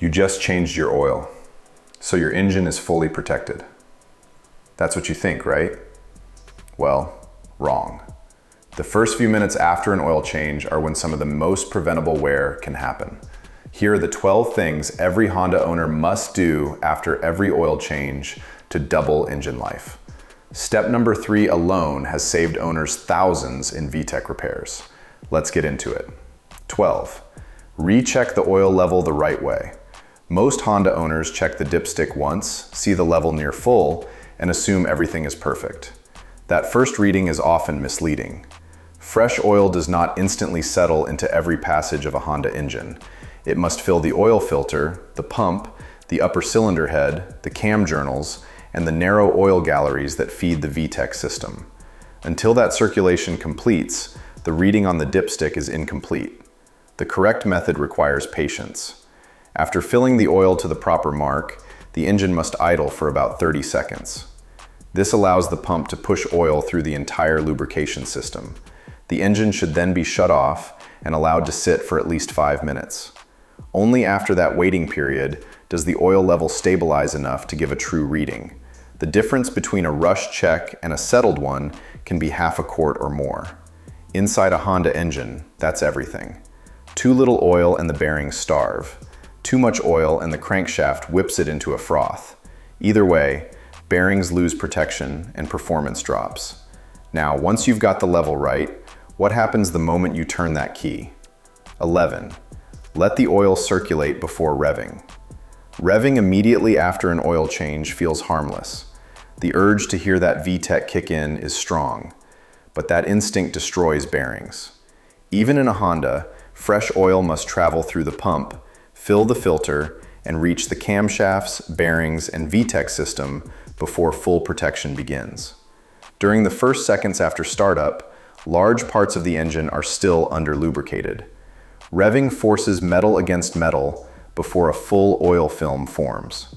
You just changed your oil, so your engine is fully protected. That's what you think, right? Well, wrong. The first few minutes after an oil change are when some of the most preventable wear can happen. Here are the 12 things every Honda owner must do after every oil change to double engine life. Step number 3 alone has saved owners thousands in VTEC repairs. Let's get into it. 12. Recheck the oil level the right way. Most Honda owners check the dipstick once, see the level near full, and assume everything is perfect. That first reading is often misleading. Fresh oil does not instantly settle into every passage of a Honda engine. It must fill the oil filter, the pump, the upper cylinder head, the cam journals, and the narrow oil galleries that feed the VTEC system. Until that circulation completes, the reading on the dipstick is incomplete. The correct method requires patience. After filling the oil to the proper mark, the engine must idle for about 30 seconds. This allows the pump to push oil through the entire lubrication system. The engine should then be shut off and allowed to sit for at least 5 minutes. Only after that waiting period does the oil level stabilize enough to give a true reading. The difference between a rushed check and a settled one can be half a quart or more. Inside a Honda engine, that's everything. Too little oil and the bearings starve. Too much oil and the crankshaft whips it into a froth. Either way, bearings lose protection and performance drops. Now, once you've got the level right, what happens the moment you turn that key? 11. Let the oil circulate before revving. Revving immediately after an oil change feels harmless. The urge to hear that VTEC kick in is strong, but that instinct destroys bearings. Even in a Honda, fresh oil must travel through the pump, fill the filter, and reach the camshafts, bearings, and VTEC system before full protection begins. During the first seconds after startup, large parts of the engine are still under-lubricated. Revving forces metal against metal before a full oil film forms.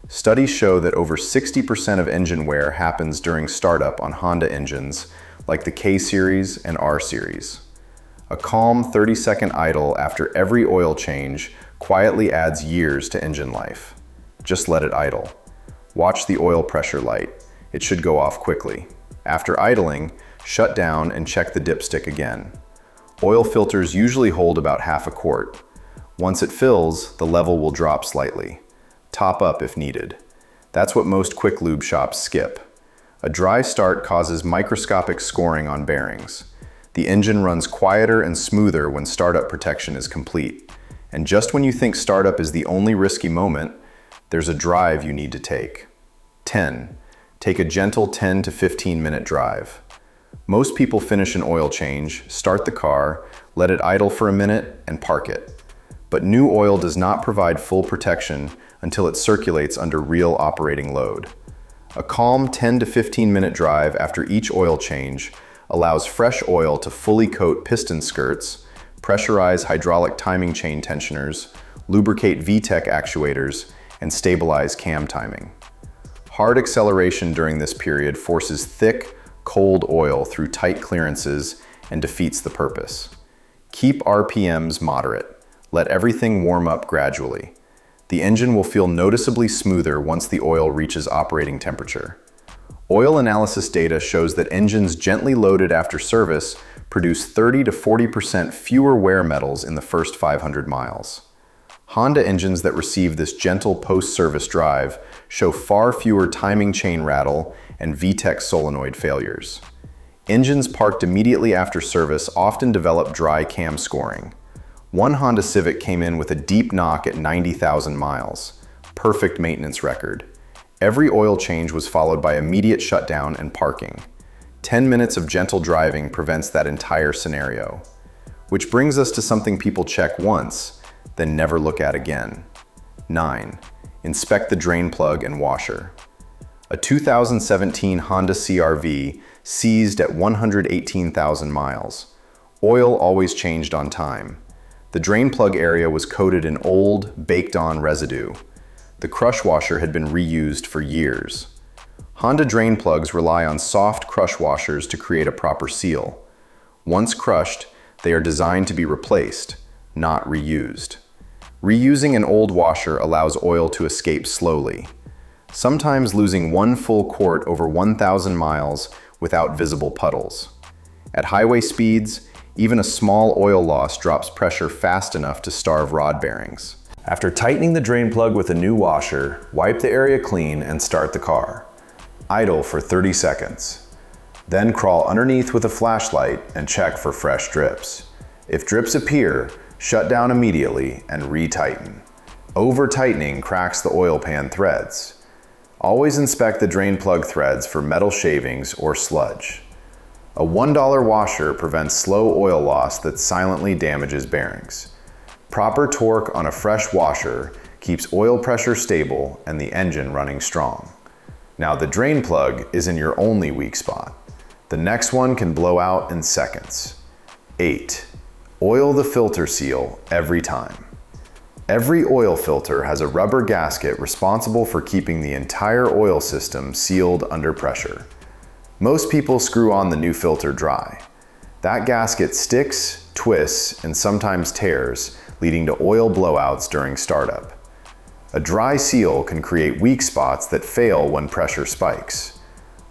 Studies show that over 60% of engine wear happens during startup on Honda engines like the K-Series and R-Series. A calm 30-second idle after every oil change quietly adds years to engine life. Just let it idle. Watch the oil pressure light. It should go off quickly. After idling, shut down and check the dipstick again. Oil filters usually hold about half a quart. Once it fills, the level will drop slightly. Top up if needed. That's what most quick lube shops skip. A dry start causes microscopic scoring on bearings. The engine runs quieter and smoother when startup protection is complete. And just when you think startup is the only risky moment, there's a drive you need to take. 10. Take a gentle 10 to 15 minute drive. Most people finish an oil change, start the car, let it idle for a minute, and park it. But new oil does not provide full protection until it circulates under real operating load. A calm 10 to 15 minute drive after each oil change allows fresh oil to fully coat piston skirts, pressurize hydraulic timing chain tensioners, lubricate VTEC actuators, and stabilize cam timing. Hard acceleration during this period forces thick, cold oil through tight clearances and defeats the purpose. Keep RPMs moderate. Let everything warm up gradually. The engine will feel noticeably smoother once the oil reaches operating temperature. Oil analysis data shows that engines gently loaded after service produce 30 to 40% fewer wear metals in the first 500 miles. Honda engines that receive this gentle post-service drive show far fewer timing chain rattle and VTEC solenoid failures. Engines parked immediately after service often develop dry cam scoring. One Honda Civic came in with a deep knock at 90,000 miles. Perfect maintenance record. Every oil change was followed by immediate shutdown and parking. 10 minutes of gentle driving prevents that entire scenario. Which brings us to something people check once, then never look at again. 9. Inspect the drain plug and washer. A 2017 Honda CR-V seized at 118,000 miles. Oil always changed on time. The drain plug area was coated in old, baked-on residue. The crush washer had been reused for years. Honda drain plugs rely on soft crush washers to create a proper seal. Once crushed, they are designed to be replaced, not reused. Reusing an old washer allows oil to escape slowly, sometimes losing 1 full quart over 1,000 miles without visible puddles. At highway speeds, even a small oil loss drops pressure fast enough to starve rod bearings. After tightening the drain plug with a new washer, wipe the area clean and start the car. Idle for 30 seconds. Then crawl underneath with a flashlight and check for fresh drips. If drips appear, shut down immediately and re-tighten. Over-tightening cracks the oil pan threads. Always inspect the drain plug threads for metal shavings or sludge. A $1 washer prevents slow oil loss that silently damages bearings. Proper torque on a fresh washer keeps oil pressure stable and the engine running strong. Now the drain plug isn't your only weak spot. The next one can blow out in seconds. 8. Oil the filter seal every time. Every oil filter has a rubber gasket responsible for keeping the entire oil system sealed under pressure. Most people screw on the new filter dry. That gasket sticks, twists, and sometimes tears, leading to oil blowouts during startup. A dry seal can create weak spots that fail when pressure spikes.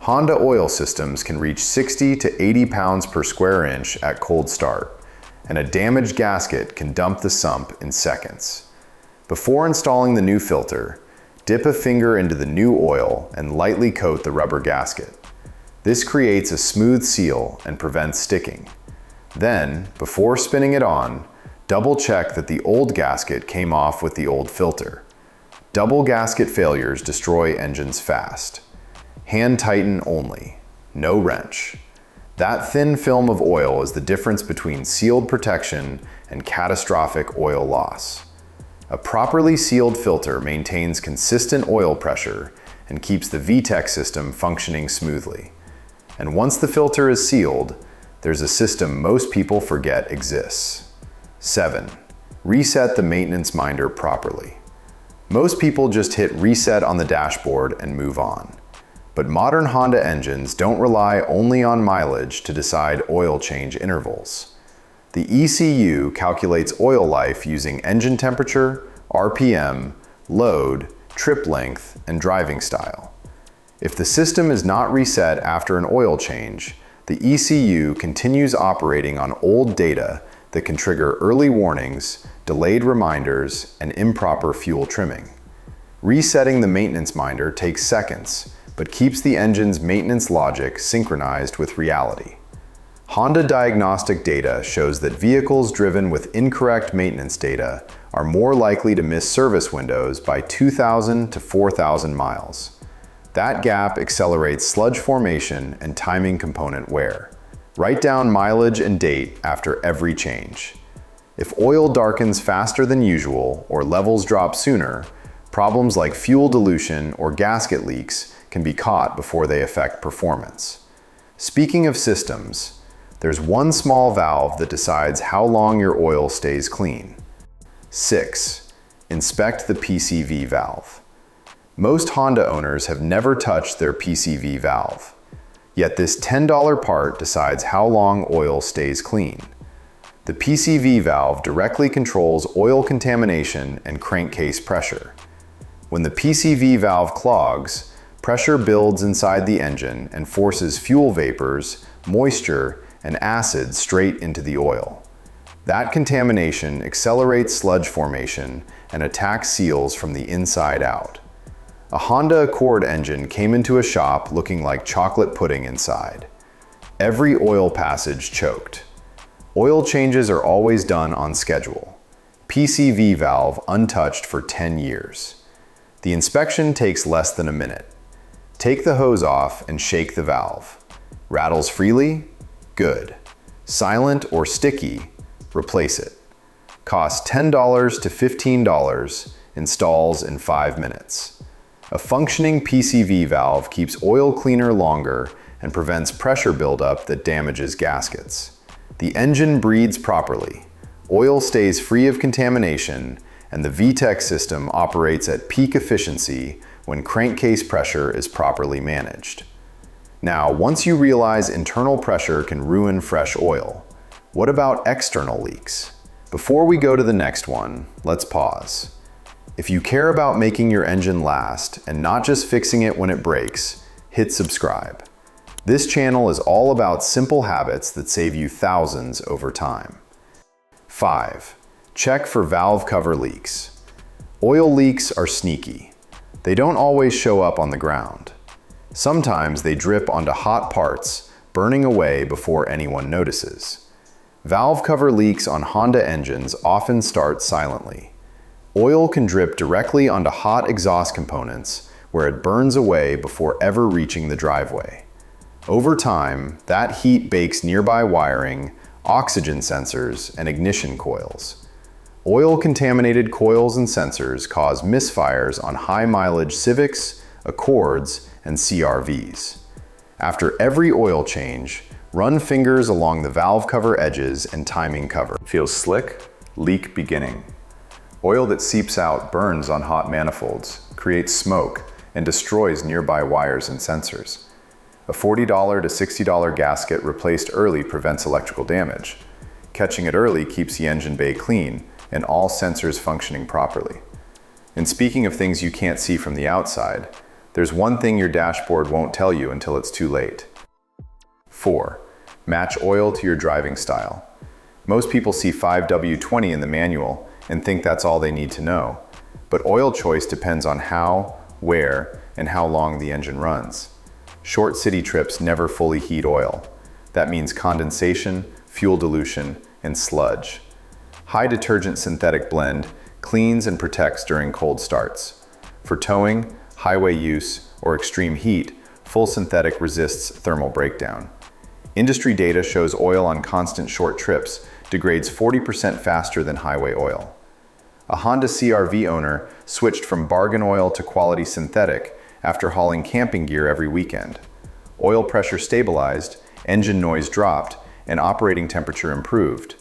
Honda oil systems can reach 60 to 80 pounds per square inch at cold start, and a damaged gasket can dump the sump in seconds. Before installing the new filter, dip a finger into the new oil and lightly coat the rubber gasket. This creates a smooth seal and prevents sticking. Then, before spinning it on, double check that the old gasket came off with the old filter. Double gasket failures destroy engines fast. Hand tighten only, no wrench. That thin film of oil is the difference between sealed protection and catastrophic oil loss. A properly sealed filter maintains consistent oil pressure and keeps the VTEC system functioning smoothly. And once the filter is sealed, there's a system most people forget exists. 7. Reset the maintenance minder properly. Most people just hit reset on the dashboard and move on. But modern Honda engines don't rely only on mileage to decide oil change intervals. The ECU calculates oil life using engine temperature, RPM, load, trip length, and driving style. If the system is not reset after an oil change, the ECU continues operating on old data that can trigger early warnings, delayed reminders, and improper fuel trimming. Resetting the maintenance minder takes seconds, but keeps the engine's maintenance logic synchronized with reality. Honda diagnostic data shows that vehicles driven with incorrect maintenance data are more likely to miss service windows by 2,000 to 4,000 miles. That gap accelerates sludge formation and timing component wear. Write down mileage and date after every change. If oil darkens faster than usual or levels drop sooner, problems like fuel dilution or gasket leaks can be caught before they affect performance. Speaking of systems, there's one small valve that decides how long your oil stays clean. 6. Inspect the PCV valve. Most Honda owners have never touched their PCV valve. Yet this $10 part decides how long oil stays clean. The PCV valve directly controls oil contamination and crankcase pressure. When the PCV valve clogs, pressure builds inside the engine and forces fuel vapors, moisture, and acid straight into the oil. That contamination accelerates sludge formation and attacks seals from the inside out. A Honda Accord engine came into a shop looking like chocolate pudding inside. Every oil passage choked. Oil changes are always done on schedule. PCV valve untouched for 10 years. The inspection takes less than a minute. Take the hose off and shake the valve. Rattles freely? Good. Silent or sticky? Replace it. Costs $10 to $15, installs in 5 minutes. A functioning PCV valve keeps oil cleaner longer and prevents pressure buildup that damages gaskets. The engine breathes properly, oil stays free of contamination, and the VTEC system operates at peak efficiency when crankcase pressure is properly managed. Now, once you realize internal pressure can ruin fresh oil, what about external leaks? Before we go to the next one, let's pause. If you care about making your engine last and not just fixing it when it breaks, hit subscribe. This channel is all about simple habits that save you thousands over time. 5. Check for valve cover leaks. Oil leaks are sneaky. They don't always show up on the ground. Sometimes they drip onto hot parts, burning away before anyone notices. Valve cover leaks on Honda engines often start silently. Oil can drip directly onto hot exhaust components where it burns away before ever reaching the driveway. Over time, that heat bakes nearby wiring, oxygen sensors, and ignition coils. Oil-contaminated coils and sensors cause misfires on high-mileage Civics, Accords, and CR-Vs. After every oil change, run fingers along the valve cover edges and timing cover. Feels slick? Leak beginning. Oil that seeps out burns on hot manifolds, creates smoke, and destroys nearby wires and sensors. A $40 to $60 gasket replaced early prevents electrical damage. Catching it early keeps the engine bay clean and all sensors functioning properly. And speaking of things you can't see from the outside, there's one thing your dashboard won't tell you until it's too late. 4. Match oil to your driving style. Most people see 5W20 in the manual and think that's all they need to know. But oil choice depends on how, where, and how long the engine runs. Short city trips never fully heat oil. That means condensation, fuel dilution, and sludge. High detergent synthetic blend cleans and protects during cold starts. For towing, highway use, or extreme heat, full synthetic resists thermal breakdown. Industry data shows oil on constant short trips degrades 40% faster than highway oil. A Honda CR-V owner switched from bargain oil to quality synthetic after hauling camping gear every weekend. Oil pressure stabilized, engine noise dropped, and operating temperature improved.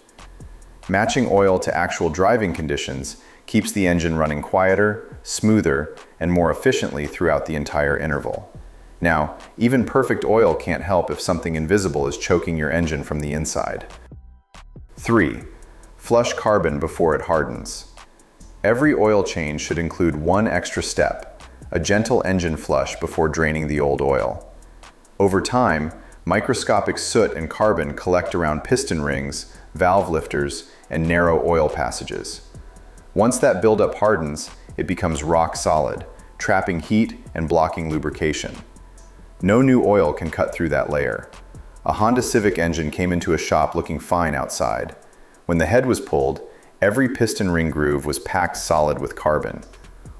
Matching oil to actual driving conditions keeps the engine running quieter, smoother, and more efficiently throughout the entire interval. Now, even perfect oil can't help if something invisible is choking your engine from the inside. 3. Flush carbon before it hardens. Every oil change should include one extra step, a gentle engine flush before draining the old oil. Over time, microscopic soot and carbon collect around piston rings, valve lifters, and narrow oil passages. Once that buildup hardens, it becomes rock solid, trapping heat and blocking lubrication. No new oil can cut through that layer. A Honda Civic engine came into a shop looking fine outside. When the head was pulled, every piston ring groove was packed solid with carbon.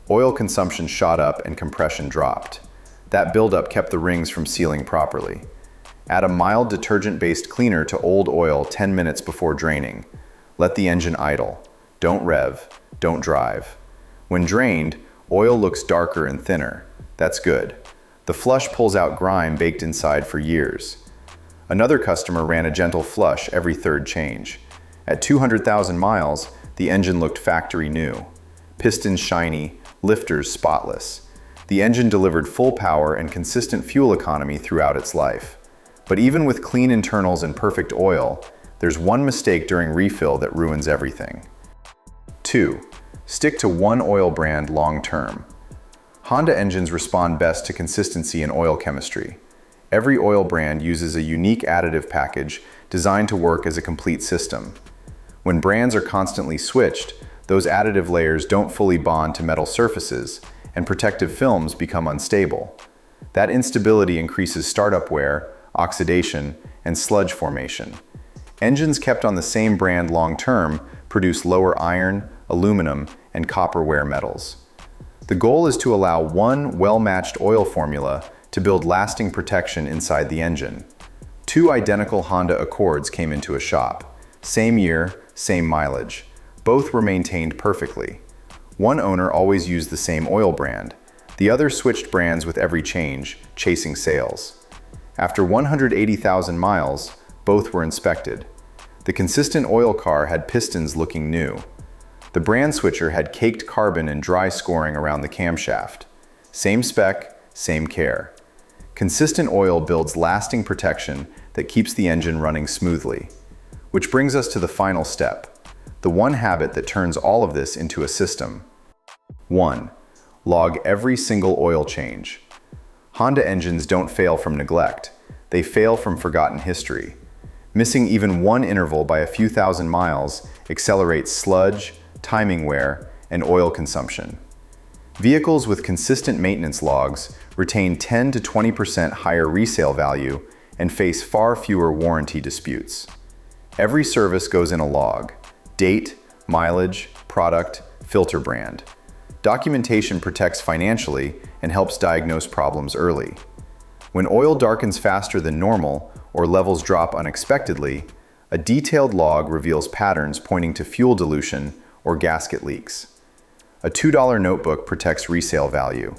Oil consumption shot up and compression dropped. That buildup kept the rings from sealing properly. Add a mild detergent-based cleaner to old oil 10 minutes before draining. Let the engine idle. Don't rev. Don't drive. When drained, oil looks darker and thinner. That's good. The flush pulls out grime baked inside for years. Another customer ran a gentle flush every third change. At 200,000 miles, the engine looked factory new. Pistons shiny, lifters spotless. The engine delivered full power and consistent fuel economy throughout its life. But even with clean internals and perfect oil, there's one mistake during refill that ruins everything. 2. Stick to one oil brand long term. Honda engines respond best to consistency in oil chemistry. Every oil brand uses a unique additive package designed to work as a complete system. When brands are constantly switched, those additive layers don't fully bond to metal surfaces, and protective films become unstable. That instability increases startup wear, oxidation, and sludge formation. Engines kept on the same brand long-term produce lower iron, aluminum, and copper wear metals. The goal is to allow one well-matched oil formula to build lasting protection inside the engine. 2 identical Honda Accords came into a shop. Same year, same mileage. Both were maintained perfectly. One owner always used the same oil brand. The other switched brands with every change, chasing sales. After 180,000 miles, both were inspected. The consistent oil car had pistons looking new. The brand switcher had caked carbon and dry scoring around the camshaft. Same spec, same care. Consistent oil builds lasting protection that keeps the engine running smoothly. Which brings us to the final step. the one habit that turns all of this into a system. 1. Log every single oil change. Honda engines don't fail from neglect. They fail from forgotten history. Missing even one interval by a few thousand miles accelerates sludge, timing wear, and oil consumption. Vehicles with consistent maintenance logs retain 10 to 20% higher resale value and face far fewer warranty disputes. Every service goes in a log: date, mileage, product, filter brand. Documentation protects financially and helps diagnose problems early. When oil darkens faster than normal or levels drop unexpectedly, a detailed log reveals patterns pointing to fuel dilution or gasket leaks. A $2 notebook protects resale value.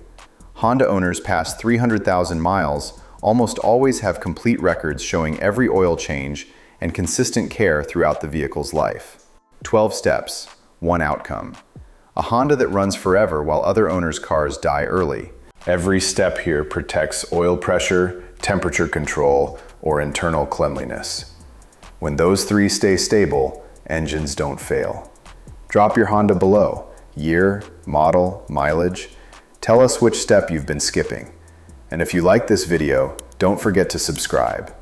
Honda owners past 300,000 miles almost always have complete records showing every oil change and consistent care throughout the vehicle's life. 12 steps, one outcome. A Honda that runs forever while other owners' cars die early. Every step here protects oil pressure, temperature control, or internal cleanliness. When those three stay stable, engines don't fail. Drop your Honda below: year, model, mileage. Tell us which step you've been skipping. And if you like this video, don't forget to subscribe,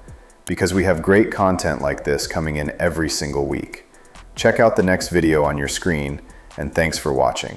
because we have great content like this coming in every single week. Check out the next video on your screen, and thanks for watching.